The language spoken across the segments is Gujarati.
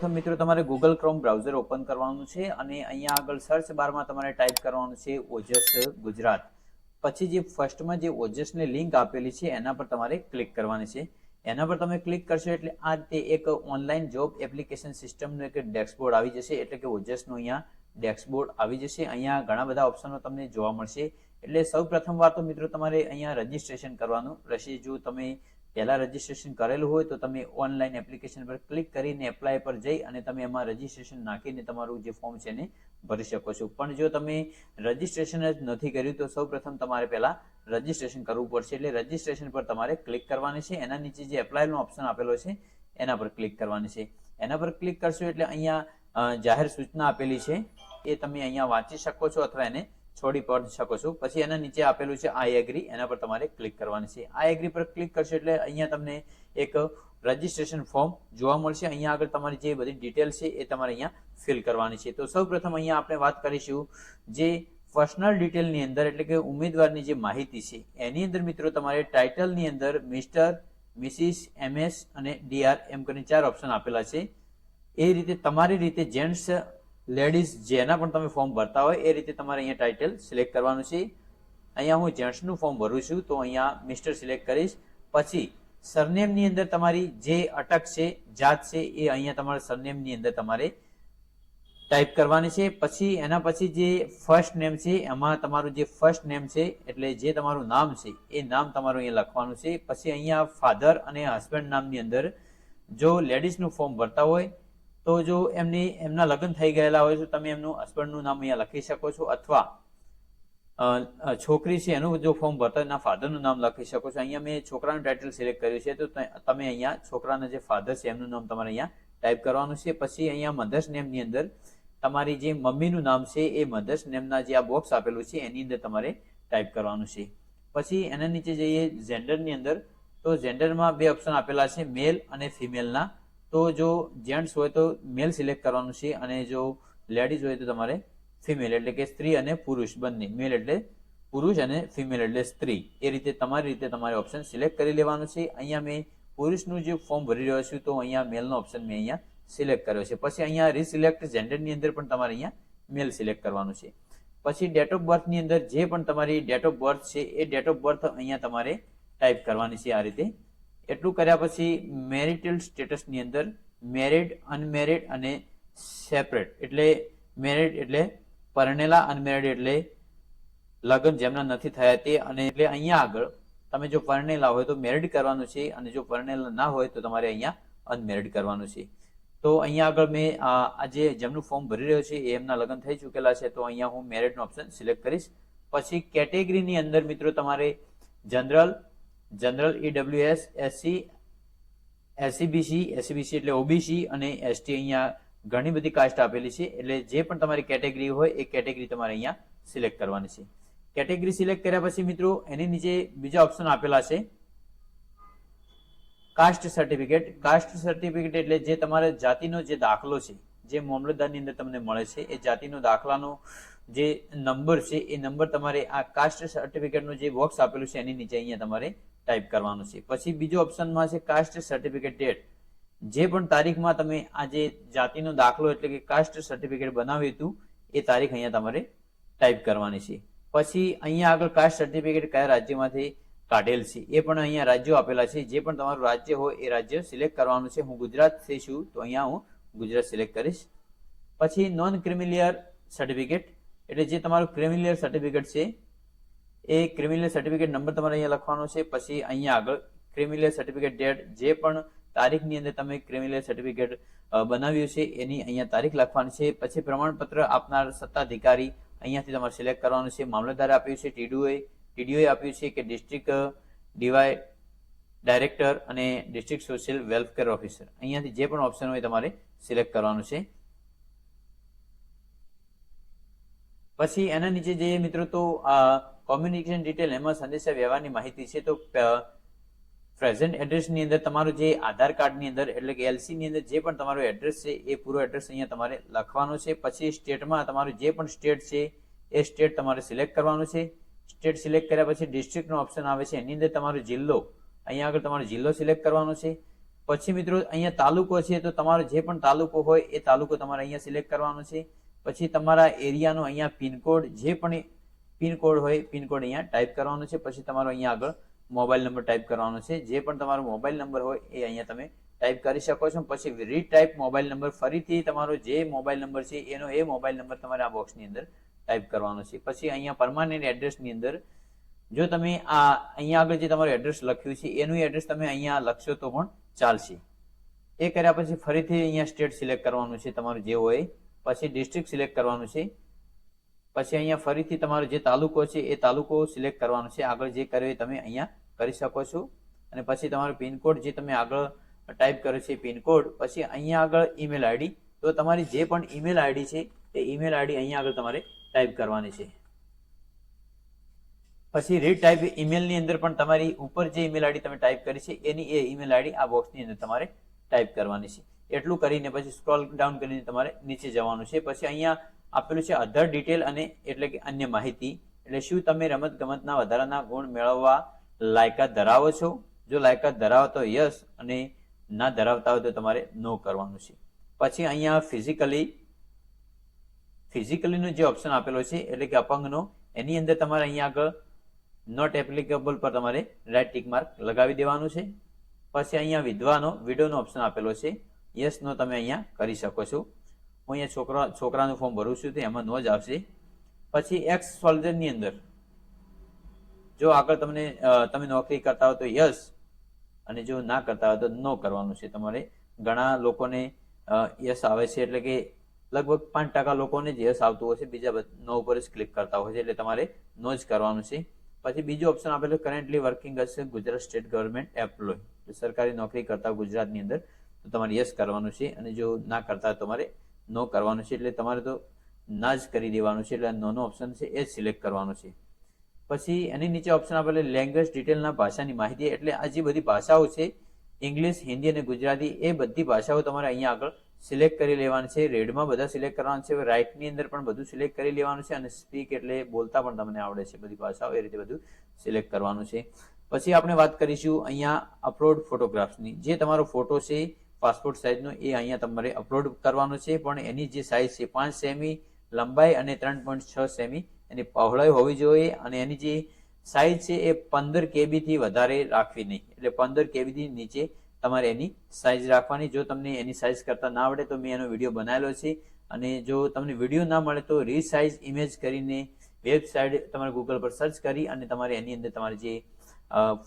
તો મિત્રો તમારે ગૂગલ ક્રોમ બ્રાઉઝર ઓપન કરવાનું છે અને અહીંયા આગળ સર્ચ બારમાં તમારે ટાઈપ કરવાનું છે ઓજસ ગુજરાત. પછી જે ફર્સ્ટમાં જે ઓજસની લિંક આપેલી છે એના પર તમારે ક્લિક કરવાની છે. એના પર તમે ક્લિક કરશો એટલે આ રીતે એક ઓનલાઈન જોબ એપ્લિકેશન સિસ્ટમનું એક ડેશબોર્ડ આવી જશે, એટલે કે ઓજસનું અહીંયા ડેશબોર્ડ આવી જશે. અહીંયા ઘણા બધા ઓપ્શનો તમને જોવા મળશે. એટલે સૌ પ્રથમ વાર તો મિત્રો તમારે અહીંયા રજીસ્ટ્રેશન કરવાનું રહેશે. જો તમે પહેલા રજીસ્ટ્રેશન કરેલું હોય તો તમે ઓનલાઈન એપ્લિકેશન પર ક્લિક કરીને એપ્લાય પર જઈ અને તમે એમાં રજીસ્ટ્રેશન નાખીને તમારું જે ફોર્મ છે એને ભરી શકો છો. પણ જો તમે રજીસ્ટ્રેશન જ નથી કર્યું તો સૌ પ્રથમ તમારે પહેલા રજીસ્ટ્રેશન કરવું પડશે. એટલે રજીસ્ટ્રેશન પર તમારે ક્લિક કરવાની છે. એના નીચે જે એપ્લાયનો ઓપ્શન આપેલો છે એના પર ક્લિક કરવાની છે. એના પર ક્લિક કરશો એટલે અહીંયા જાહેર સૂચના આપેલી છે એ તમે અહીંયા વાંચી શકો છો અથવા એને છોડી પણ શકો છો. પછી એના નીચે આપેલું છે આઈ એગ્રી, એના પર તમારે ક્લિક કરવાની છે. આઈ એગ્રી પર ક્લિક કરશો એટલે અહીંયા તમને એક રજીસ્ટ્રેશન ફોર્મ જોવા મળશે. અહીંયા આગળ તમારી જે બધી ડિટેલ છે એ તમારે અહીંયા ફિલ કરવાની છે. તો સૌ પ્રથમ અહીંયા આપણે વાત કરીશું જે પર્સનલ ડિટેલની અંદર, એટલે કે ઉમેદવારની જે માહિતી છે એની અંદર મિત્રો તમારે ટાઇટલની અંદર મિસ્ટર, મિસિસ, એમએસ અને ડીઆર એમ કરીને 4 ઓપ્શન આપેલા છે. એ રીતે તમારી રીતે જેન્ટ્સ, લેડીઝ જેના પણ તમે ફોર્મ ભરતા હોય એ રીતે તમારે અહીંયા ટાઇટલ સિલેક્ટ કરવાનું છે. અહીંયા હું જેન્ટ્સનું ફોર્મ ભરું છું તો અહીંયા મિસ્ટર સિલેક્ટ કરીશ. પછી સરનેમની અંદર તમારી જે અટક છે, જાત છે એ અહીંયા તમારા સરનેમની અંદર તમારે ટાઈપ કરવાની છે. પછી એના પછી જે ફર્સ્ટ નેમ છે એમાં તમારું જે ફર્સ્ટ નેમ છે એટલે જે તમારું નામ છે એ નામ તમારું અહીંયા લખવાનું છે. પછી અહીંયા ફાધર અને હસબન્ડ નામની અંદર જો લેડીઝનું ફોર્મ ભરતા હોય તો જો એમના લગ્ન થઈ ગયેલા હોય તો તમે એમનું હસબન્ડનું નામ અહીંયા લખી શકો છો, અથવા છોકરી છે એનું જો ફોર્મ ભરતા એના ફાધરનું નામ લખી શકો છો. અહીંયા મેં છોકરાનું ટાઇટલ સિલેક્ટ કર્યું છે તો તમે અહીંયા છોકરાના જે ફાધર છે એમનું નામ તમારે અહીંયા ટાઈપ કરવાનું છે. પછી અહીંયા મધર્સ નેમની અંદર તમારી જે મમ્મીનું નામ છે એ મધર્સ નેમના જે આ બોક્સ આપેલું છે એની અંદર તમારે ટાઈપ કરવાનું છે. પછી એના નીચે જઈએ જેન્ડરની અંદર, તો જેન્ડરમાં 2 ઓપ્શન આપેલા છે મેલ અને ફિમેલના. તો જો જેન્ટ્સ હોય તો મેલ સિલેક્ટ કરવાનું છે અને જો લેડીઝ હોય તો તમારે ફિમેલ, એટલે કે સ્ત્રી અને પુરુષ બંને. મેલ એટલે પુરુષ અને ફિમેલ એટલે સ્ત્રી. એ રીતે તમારી રીતે તમારે ઓપ્શન સિલેક્ટ કરી લેવાનું છે. અહીંયા મેં પુરુષનું જે ફોર્મ ભરી રહ્યો છું તો અહીંયા મેલનો ઓપ્શન મેં અહીંયા સિલેક્ટ કર્યો છે. પછી અહીંયા રિસિલેક્ટ જેન્ડરની અંદર પણ તમારે અહીંયા મેલ સિલેક્ટ કરવાનું છે. પછી ડેટ ઓફ બર્થની અંદર જે પણ તમારી ડેટ ઓફ બર્થ છે એ ડેટ ઓફ બર્થ અહીંયા તમારે ટાઈપ કરવાની છે આ રીતે. એટલું કર્યા પછી મેરિટલ સ્ટેટસની અંદર મેરિડ, અનમેરિડ અને સેપરેટ, એટલે મેરિડ એટલે પરણેલા, અનમેરિડ એટલે લગ્ન જેમના નથી થયા તે. અને એટલે અહીંયા આગળ તમે જો પરણેલા હોય તો મેરિડ કરવાનું છે અને જો પરણેલા ના હોય તો તમારે અહીંયા અનમેરિડ કરવાનું છે. તો અહીંયા આગળ મેં આજે જેમનું ફોર્મ ભરી રહ્યો છે એ એમના લગ્ન થઈ ચૂકેલા છે તો અહીંયા હું મેરિડનો ઓપ્શન સિલેક્ટ કરીશ. પછી કેટેગરીની અંદર મિત્રો તમારે જનરલ, EWS, SC, SCBC એટલે ઓબીસી અને એસટી, અહીંયા ઘણી બધી કાસ્ટ આપેલી છે. એટલે જે પણ તમારી કેટેગરી હોય એ કેટેગરી તમારે અહીંયા સિલેક્ટ કરવાની છે. કેટેગરી સિલેક્ટ કર્યા પછી મિત્રો એની નીચે બીજા ઓપ્શન આપેલા છે કાસ્ટ સર્ટિફિકેટ. કાસ્ટ સર્ટિફિકેટ એટલે જે તમારા જાતિનો જે દાખલો છે જે મામલતદારની અંદર તમને મળે છે એ જાતિનો દાખલાનો જે નંબર છે એ નંબર તમારે આ કાસ્ટ સર્ટિફિકેટનું જે બોક્સ આપેલું છે એની નીચે અહીંયા તમારે ટાઈપ કરવાનું છે. પછી બીજો ઓપ્શનમાં છે કાસ્ટ સર્ટિફિકેટ ડેટ. જે પણ તારીખમાં તમે આ જે જાતિનો દાખલો એટલે કે કાસ્ટ સર્ટિફિકેટ બનાવ્યું હતું એ તારીખ અહીંયા તમારે ટાઈપ કરવાની છે. પછી અહીંયા આગળ કાસ્ટ સર્ટિફિકેટ કયા રાજ્યમાંથી કાઢેલ છે એ પણ અહીંયા રાજ્યો આપેલા છે. જે પણ તમારું રાજ્ય હોય એ રાજ્ય સિલેક્ટ કરવાનું છે. હું ગુજરાતથી છું તો અહીંયા હું ગુજરાત સિલેક્ટ કરીશ. પછી નોન ક્રિમિલિયર સર્ટિફિકેટ એટલે જે તમારું ક્રિમિલિયર સર્ટિફિકેટ છે એ ક્રિમિલિયર સર્ટિફિકેટ નંબર તમારે અહીંયા લખવાનો છે. પછી અહીંયા આગળ ક્રિમિલિયર સર્ટિફિકેટ ડેટ, જે પણ તારીખની અંદર તમે ક્રિમિલિયર સર્ટિફિકેટ બનાવ્યું છે એની અહીંયા તારીખ લખવાની છે. પછી પ્રમાણપત્ર આપનાર સત્તાધિકારી અહીંયાથી તમારે સિલેક્ટ કરવાનું છે. મામલતદારે આપ્યું છે, ટીડીઓએ આપ્યું છે કે ડિસ્ટ્રિક્ટ ડાયરેક્ટર અને ડિસ્ટ્રિક્ટ સોશિયલ વેલફેર ઓફિસર, અહીંયાથી જે પણ ઓપ્શન હોય તમારે સિલેક્ટ કરવાનું છે. પછી એના નીચે જઈએ મિત્રો તો કોમ્યુનિકેશન ડિટેલ, એમાં સંદેશા વ્યવહારની માહિતી છે. તો પ્રેઝન્ટ એડ્રેસની અંદર તમારું જે આધાર કાર્ડની અંદર એટલે કે એલસીની અંદર જે પણ તમારું એડ્રેસ છે એ પૂરો એડ્રેસ અહીંયા તમારે લખવાનું છે. પછી સ્ટેટમાં તમારું જે પણ સ્ટેટ છે એ સ્ટેટ તમારે સિલેક્ટ કરવાનું છે. સ્ટેટ સિલેક્ટ કર્યા પછી ડિસ્ટ્રિક્ટનો ઓપ્શન આવે છે એની અંદર તમારો જિલ્લો, અહીંયા આગળ તમારો જિલ્લો સિલેક્ટ કરવાનો છે. પછી મિત્રો અહીંયા તાલુકો છે તો તમારો જે પણ તાલુકો હોય એ તાલુકો તમારે અહીંયા સિલેક્ટ કરવાનો છે. પછી તમારા એરિયાનો અહીંયા પિનકોડ, જે પણ પિનકોડ હોય પિનકોડ અહીંયા ટાઈપ કરવાનો છે. પછી તમારો અહીંયા આગળ મોબાઈલ નંબર ટાઈપ કરવાનો છે. જે પણ તમારો મોબાઈલ નંબર હોય એ અહીંયા તમે ટાઈપ કરી શકો છો. પછી રીટાઈપ મોબાઈલ નંબર, ફરીથી તમારો જે મોબાઈલ નંબર છે એનો એ મોબાઈલ નંબર તમારે આ બોક્સની અંદર ટાઈપ કરવાનો છે. પછી અહીંયા પરમાનન્ટ એડ્રેસની અંદર જો તમે આ અહીંયા આગળ જે તમારું એડ્રેસ લખ્યું છે એનું એડ્રેસ તમે અહીંયા લખશો તો પણ ચાલશે. એ કર્યા પછી ફરીથી અહીંયા સ્ટેટ સિલેક્ટ કરવાનું છે તમારું જે હોય. પછી ડિસ્ટ્રિક્ટ સિલેક્ટ કરવાનું છે. પછી અહીંયા ફરીથી તમારો જે તાલુકો છે એ તાલુકો સિલેક્ટ કરવાનો છે. આગળ જે કર્યો એ તમે અહીંયા કરી શકો છો. અને પછી તમારો પિનકોડ જે તમે આગળ ટાઈપ કર્યો છે પિનકોડ, પછી અહીંયા આગળ ઈમેલ આઈડી, તો તમારી જે પણ ઈમેલ આઈડી છે એ ઈમેલ આઈડી અહીંયા આગળ તમારે ટાઈપ કરવાની છે. પછી રીટાઈપ ઈમેલની અંદર પણ તમારી ઉપર જે ઈમેલ આઈડી તમે ટાઈપ કરી છે એની એ ઈમેલ આઈડી આ બોક્સની અંદર તમારે ટાઈપ કરવાની છે. એટલું કરીને પછી સ્ક્રોલ ડાઉન કરીને તમારે નીચે જવાનું છે. પછી અહીંયા આપેલું છે અધર ડિટેલ, અને એટલે કે અન્ય માહિતી, એટલે શું તમે રમત ગમતના વધારાના ગુણ મેળવવા લાયકાત ધરાવો છો? જો લાયકાત ધરાવો તો યસ, અને ના ધરાવતા હોય તો તમારે નો કરવાનું છે. પછી અહીંયા ફિઝિકલીનો જે ઓપ્શન આપેલો છે એટલે કે અપંગનો, એની અંદર તમારે અહીંયા આગળ નોટ એપ્લિકેબલ પર તમારે રાઈટ ટિક માર્ક લગાવી દેવાનું છે. પછી અહીંયા વિડોનો ઓપ્શન આપેલો છે, યસ નો તમે અહીંયા કરી શકો છો. હું અહીંયા છોકરાનું ફોર્મ ભરું છું તો એમાં નો જ આવશે. પછી એક્સ સોલ્જરની અંદર જો આગળ તમે નોકરી કરતા હો તો યસ, અને જો ના કરતા હોય તો નો કરવાનું છે તમારે. ઘણા લોકોને યસ આવે છે, એટલે કે લગભગ 5% લોકોને જ યસ આવતું હોય છે, બીજા નો ઉપર જ ક્લિક કરતા હોય છે, એટલે તમારે નો જ કરવાનું છે. પછી બીજો ઓપ્શન આપેલો કરન્ટલી વર્કિંગ હશે ગુજરાત સ્ટેટ ગવર્મેન્ટ એમ્પ્લોય, સરકારી નોકરી કરતા ગુજરાતની અંદર, તો તમારે યસ કરવાનું છે. અને જો ના કરતા તમારે નો કરવાનું છે, એટલે તમારે તો ના જ કરી દેવાનું છે. એટલે નો ઓપ્શન છે એ જ સિલેક્ટ કરવાનું છે. પછી એની નીચે ઓપ્શન આપેલો લેંગ્વેજ ડિટેલના ભાષાની માહિતી, એટલે આ જે બધી ભાષાઓ છે ઇંગ્લિશ, હિન્દી અને ગુજરાતી, એ બધી ભાષાઓ તમારે અહીંયા આગળ સિલેક્ટ કરી લેવાની છે. રેડમાં બધા સિલેક્ટ કરવાનું છે. રાઇટની અંદર પણ બધું સિલેક્ટ કરી લેવાનું છે. અને સ્પીક એટલે બોલતા પણ તમને આવડે છે બધી ભાષાઓ, એ રીતે બધું સિલેક્ટ કરવાનું છે. પછી આપણે વાત કરીશું અહીંયા અપલોડ ફોટોગ્રાફ્સની. જે તમારો ફોટો છે પાસપોર્ટ સાઇઝનો એ અહીંયા તમારે અપલોડ કરવાનો છે, પણ એની જે સાઇઝ છે 5 સેમી લંબાઈ અને 3.6 સેમી એની પહોળાઈ હોવી જોઈએ. અને એની જે સાઇઝ છે એ 15 KB થી વધારે રાખવી નહીં, એટલે 15 KB થી નીચે તમારે એની સાઇઝ રાખવાની. જો તમને એની સાઇઝ કરતા ના આવડે તો મેં એનો વિડીયો બનાવેલો છે, અને જો તમને વિડીયો ના મળે તો રીસાઇઝ ઇમેજ કરીને વેબસાઇટ તમારે ગૂગલ પર સર્ચ કરી અને તમારે એની અંદર તમારી જે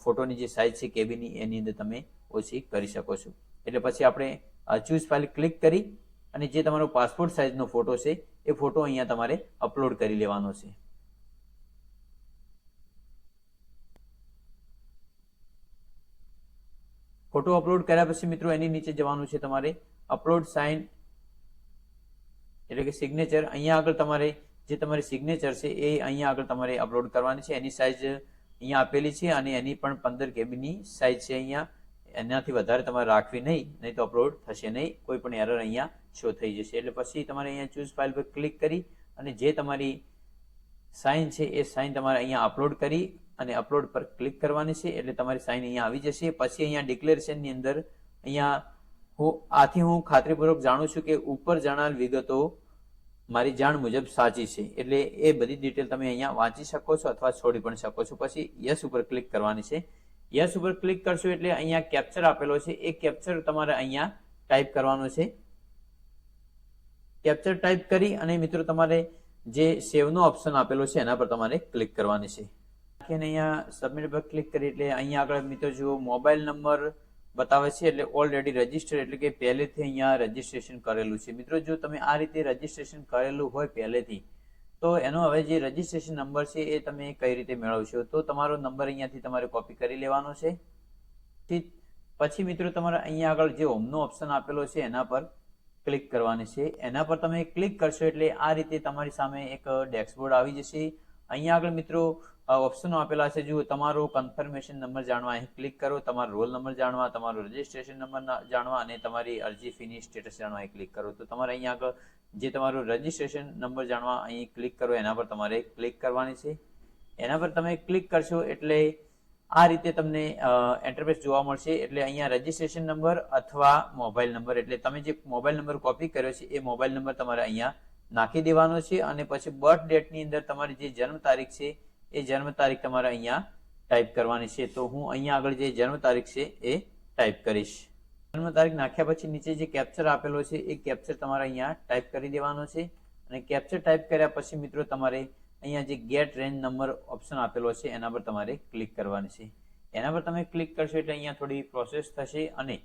ફોટોની જે સાઇઝ છે કેબીની એની અંદર તમે ઓછી કરી શકો છો. એટલે પછી આપણે ચૂઝ ફાઇલ ક્લિક કરી અને જે તમારો પાસપોર્ટ સાઇઝનો ફોટો છે એ ફોટો અહીંયા તમારે અપલોડ કરી લેવાનો છે. ફોટો અપલોડ કર્યા પછી મિત્રો એની નીચે જવાનું છે તમારે અપલોડ સાઇન, એટલે કે સિગ્નેચર. અહીંયા આગળ તમારે જે તમારી સિગ્નેચર છે એ અહીંયા આગળ તમારે અપલોડ કરવાની છે. એની સાઇઝ અહીંયા આપેલી છે અને એની પણ 15 KB ની સાઇઝ છે. અહીંયા એનાથી વધારે તમારે રાખવી નહીં તો અપલોડ થશે નહીં, કોઈ પણ એરર અહીંયા શો થઈ જશે. એટલે પછી તમારે અહીંયા ચૂઝ ફાઇલ પર ક્લિક કરી અને જે તમારી સાઇન છે એ સાઇન તમારે અહીંયા અપલોડ કરી અને અપલોડ પર ક્લિક કરવાની છે, એટલે તમારી સાઇન અહીંયા આવી જશે. પછી અહીંયા ડિક્લેરેશનની અંદર અહીંયા હું ખાતરીપૂર્વક જાણું છું કે ઉપર જણાવેલ વિગતો મારી જાણ મુજબ સાચી છે, એટલે એ બધી ડિટેલ તમે અહીંયા વાંચી શકો છો અથવા છોડી પણ શકો છો. પછી યસ ઉપર ક્લિક કરવાની છે. યસ ઉપર ક્લિક કરશો એટલે અહીંયા કેપ્ચર આપેલો છે, એ કેપ્ચર તમારે અહીંયા ટાઈપ કરવાનો છે. કેપ્ચર ટાઈપ કરી અને મિત્રો તમારે જે સેવનો ઓપ્શન આપેલો છે એના પર તમારે ક્લિક કરવાની છે. અહીંયા સબમિટ પર ક્લિક કરી એટલે અહીંયા આગળ મિત્રો જુઓ મોબાઈલ નંબર બતાવે છે, એટલે ઓલરેડી રજીસ્ટર, એટલે કે પહેલેથી અહીંયા રજીસ્ટ્રેશન કરેલું છે. મિત્રો જો તમે આ રીતે રજીસ્ટ્રેશન કરેલું હોય પહેલેથી, તો એનો હવે જે રજીસ્ટ્રેશન નંબર છે એ તમે કઈ રીતે મેળવશો, તો તમારો નંબર અહીંયાથી તમારે કોપી કરી લેવાનો છે. પછી મિત્રો તમારે અહીંયા આગળ જે હોમનો ઓપ્શન આપેલો છે એના પર ક્લિક કરવાની છે. એના પર તમે ક્લિક કરશો એટલે આ રીતે તમારી સામે એક ડેશબોર્ડ આવી જશે. અહીંયા આગળ મિત્રો ઓપ્શનો આપેલા છે, જો તમારો કન્ફર્મેશન નંબર જાણવા અહીં ક્લિક કરો, તમારો રોલ નંબર જાણવા, તમારો રજીસ્ટ્રેશન નંબર જાણવા અને તમારી અરજી ફીની સ્ટેટસ જાણવા અહીં ક્લિક કરો. તો તમારે અહીંયા આગળ જે તમારો રજીસ્ટ્રેશન નંબર જાણવા અહીં ક્લિક કરો, એના પર તમારે ક્લિક કરવાની છે. એના પર તમે ક્લિક કરશો એટલે આ રીતે તમને ઇન્ટરફેસ જોવા મળશે. એટલે અહીંયા રજીસ્ટ્રેશન નંબર અથવા મોબાઈલ નંબર, એટલે તમે જે મોબાઈલ નંબર કોપી કર્યો છે એ મોબાઈલ નંબર તમારે અહીંયા નાખી દેવાનો છે. અને પછી બર્થ ડેટની અંદર તમારી જે જન્મ તારીખ છે એ જન્મ તારીખ તમારે અહીંયા ટાઈપ કરવાની છે. તો હું અહીંયા આગળ જે જન્મ તારીખ છે એ ટાઈપ કરીશ. જન્મ તારીખ નાખ્યા પછી નીચે જે કેપ્ચર આપેલો છે એ કેપ્ચર તમારે અહીંયા ટાઈપ કરી દેવાનો છે. અને કેપ્ચર ટાઈપ કર્યા પછી મિત્રો તમારે અહીંયા જે ગેટ રેન્જ નંબર ઓપ્શન આપેલો છે એના પર તમારે ક્લિક કરવાની છે. એના પર તમે ક્લિક કરશો એટલે અહીંયા થોડી પ્રોસેસ થશે. અને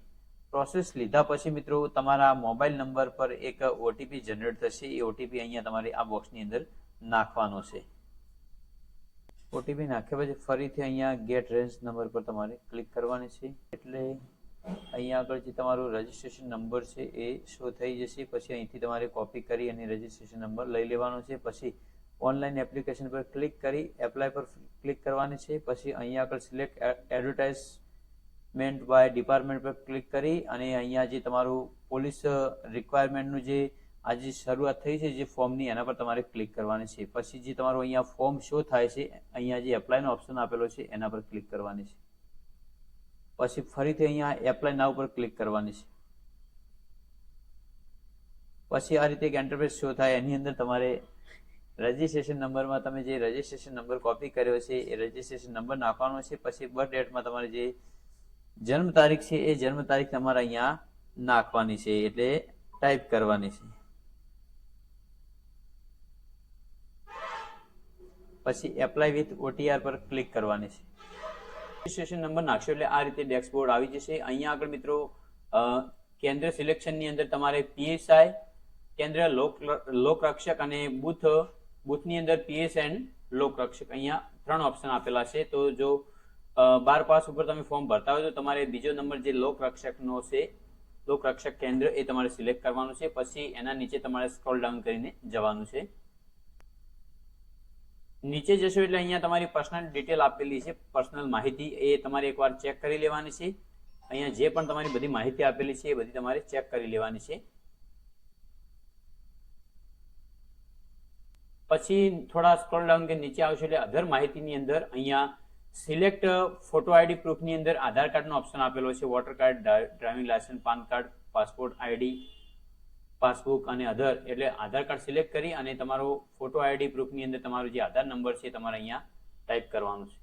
પ્રોસેસ લીધા પછી મિત્રો તમારા મોબાઈલ નંબર પર એક ઓટીપી જનરેટ થશે. એ ઓટીપી અહીંયા તમારે આ બોક્સની અંદર નાખવાનો છે. ઓટીપી નાખ્યા પછી ફરીથી અહીંયા ગેટ રેન્જ નંબર પર તમારે ક્લિક કરવાની છે. એટલે અહીંયા આગળ જે તમારો રજીસ્ટ્રેશન નંબર છે એ શો થઈ જશે. પછી અહીંથી તમારે કોપી કરી અને રજીસ્ટ્રેશન નંબર લઈ લેવાનો છે. પછી ઓનલાઈન એપ્લિકેશન પર ક્લિક કરી એપ્લાય પર ક્લિક કરવાની છે. પછી અહીંયા આગળ સિલેક્ટ એડવર્ટાઇઝમેન્ટ બાય ડિપાર્ટમેન્ટ પર ક્લિક કરી અને અહીંયા જે તમારું પોલીસ રિક્વાયરમેન્ટનું જે આજે શરૂઆત થઈ છે જે ફોર્મની એના પર તમારે ક્લિક કરવાની છે. પછી જે તમારું અહીંયા ફોર્મ શો થાય છે અહીંયા જે એપ્લાયનો ઓપ્શન આપેલો છે એના પર ક્લિક કરવાની છે. પછી ફરીથી અહીંયા એપ્લાય નાઉ પર ક્લિક કરવાની છે. પછી આ રીતે એક ઇન્ટરફેસ શો થાય. એની અંદર તમારે રજીસ્ટ્રેશન નંબરમાં તમે જે રજીસ્ટ્રેશન નંબર કોપી કર્યો છે એ રજીસ્ટ્રેશન નંબર નાખવાનો છે. પછી બર્થ ડેટમાં તમારે જે જન્મ તારીખ છે એ જન્મ તારીખ તમારે અહીંયા નાખવાની છે, એટલે ટાઈપ કરવાની છે. પછી એપ્લાય વિથ OTR પર ક્લિક કરવાની છે. રજીસ્ટ્રેશન નંબર નાખશો એટલે આ રીતે ડેશબોર્ડ આવી જશે. અહીંયા આગળ મિત્રો કેન્દ્ર સિલેક્શનની અંદર તમારે PSI, કેન્દ્ર લોકરક્ષક અને બુથની અંદર PS એન્ડ લોકરક્ષક અહીંયા 3 ઓપ્શન આપેલા છે. તો જો 12 પાસ ઉપર તમે ફોર્મ ભરતા હોય તો તમારે બીજો નંબર જે લોકરક્ષકનો છે, લોકરક્ષક કેન્દ્ર, એ તમારે સિલેક્ટ કરવાનું છે. પછી એના નીચે તમારે સ્ક્રોલ ડાઉન કરીને જવાનું છે. નીચે જશો એટલે અહીંયા તમારી પર્સનલ ડિટેલ આપેલી છે, પર્સનલ માહિતી, એ તમારે એકવાર ચેક કરી લેવાની છે. અહીંયા જે પણ તમારી બધી માહિતી આપેલી છે એ બધી તમારે ચેક કરી લેવાની છે. પછી થોડા સ્ક્રોલ ડાઉન કે નીચે આવશો એટલે અધર માહિતીની અંદર અહીંયા સિલેક્ટ ફોટો આઈડી પ્રૂફની અંદર આધાર કાર્ડનો ઓપ્શન આપેલો છે. Water card, driving licence, PAN card, passport, ID, passbook અને અધર, એટલે આધાર કાર્ડ સિલેક્ટ કરી અને તમારો ફોટો આઈડી પ્રૂફની અંદર તમારો જે આધાર નંબર છે તમારે અહીંયા ટાઈપ કરવાનો છે.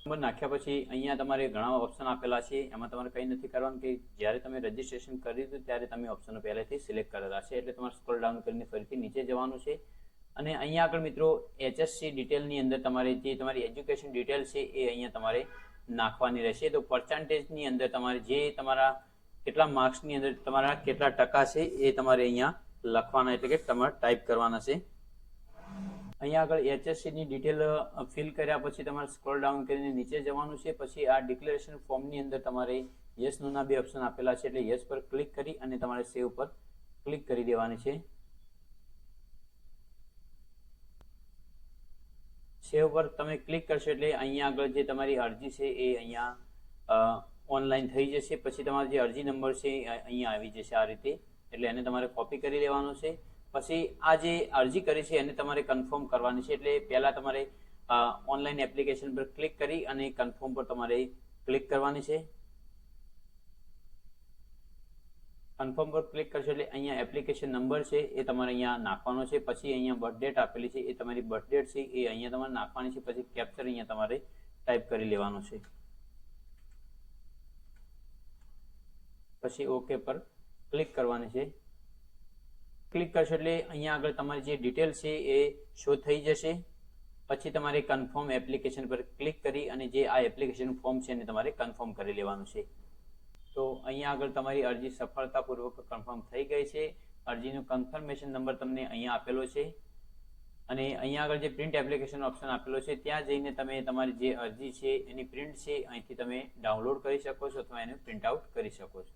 નંબર નાખ્યા પછી અહીંયા તમારે ઘણા ઓપ્શન આપેલા છે. એમાં તમારે કંઈ નથી કરવાનું કે જ્યારે તમે રજીસ્ટ્રેશન કર્યું હતું ત્યારે તમે ઓપ્શનો પહેલેથી સિલેક્ટ કરેલા છે. એટલે તમારે સ્ક્રોલ ડાઉન કરીને ફરીથી નીચે જવાનું છે. અને અહીંયા આગળ મિત્રો HSC ડિટેલની અંદર તમારે જે તમારી એજ્યુકેશન ડિટેલ છે એ અહીંયા તમારે નાખવાની રહેશે. તો પર્સન્ટેજની અંદર તમારે જે તમારા કેટલા માર્ક્સની અંદર તમારા કેટલા ટકા છે એ તમારે અહીંયા લખવાના, એટલે કે તમારે ટાઈપ કરવાના છે. અહીંયા આગળ HSC ની ડિટેલ ફિલ કર્યા પછી તમારે સ્ક્રોલ ડાઉન કરીને નીચે જવાનું છે. પછી આ ડિક્લેરેશન ફોર્મની અંદર તમારે યસ નો ના 2 ઓપ્શન આપેલા છે, એટલે યસ પર ક્લિક કરી અને તમારે સેવ પર ક્લિક કરી દેવાની છે. સેવ પર તમે ક્લિક કરશો એટલે અહીંયા આગળ જે તમારી અરજી છે એ અહીંયા ઓનલાઈન થઈ જશે. પછી તમારો જે અરજી નંબર છે અહીંયા આવી જશે આ રીતે, એટલે એને તમારે કોપી કરી લેવાનો છે. પછી આ જે અરજી કરી છે એને તમારે કન્ફર્મ કરવાની છે. એટલે પહેલા તમારે ઓનલાઈન એપ્લિકેશન પર ક્લિક કરી અને કન્ફર્મ પર તમારે ક્લિક કરવાની છે. કન્ફર્મ પર ક્લિક કરશો એટલે અહીંયા એપ્લિકેશન નંબર છે એ તમારે અહીંયા નાખવાનો છે. પછી અહીંયા બર્થ ડેટ આપેલી છે એ તમારી બર્થ ડેટ છે એ અહીંયા તમારે નાખવાની છે. પછી કેપ્ચર અહીંયા તમારે ટાઈપ કરી લેવાનો છે. પછી ઓકે પર ક્લિક કરવાની છે. ક્લિક કરશો એટલે અહીંયા આગળ તમારી જે ડિટેલ છે એ શો થઈ જશે. પછી તમારે કન્ફર્મ એપ્લિકેશન પર ક્લિક કરી અને જે આ એપ્લિકેશન ફોર્મ છે એને તમારે કન્ફર્મ કરી લેવાનું છે. તો અહીંયા આગળ તમારી અરજી સફળતાપૂર્વક કન્ફર્મ થઈ ગઈ છે. અરજીનો કન્ફર્મેશન નંબર તમને અહીંયા આપેલો છે અને અહીંયા આગળ જે પ્રિન્ટ એપ્લિકેશન ઓપ્શન આપેલો છે ત્યાં જઈને તમે તમારી જે અરજી છે એની પ્રિન્ટ છે અહીંથી તમે ડાઉનલોડ કરી શકો છો અથવા એને પ્રિન્ટ આઉટ કરી શકો છો.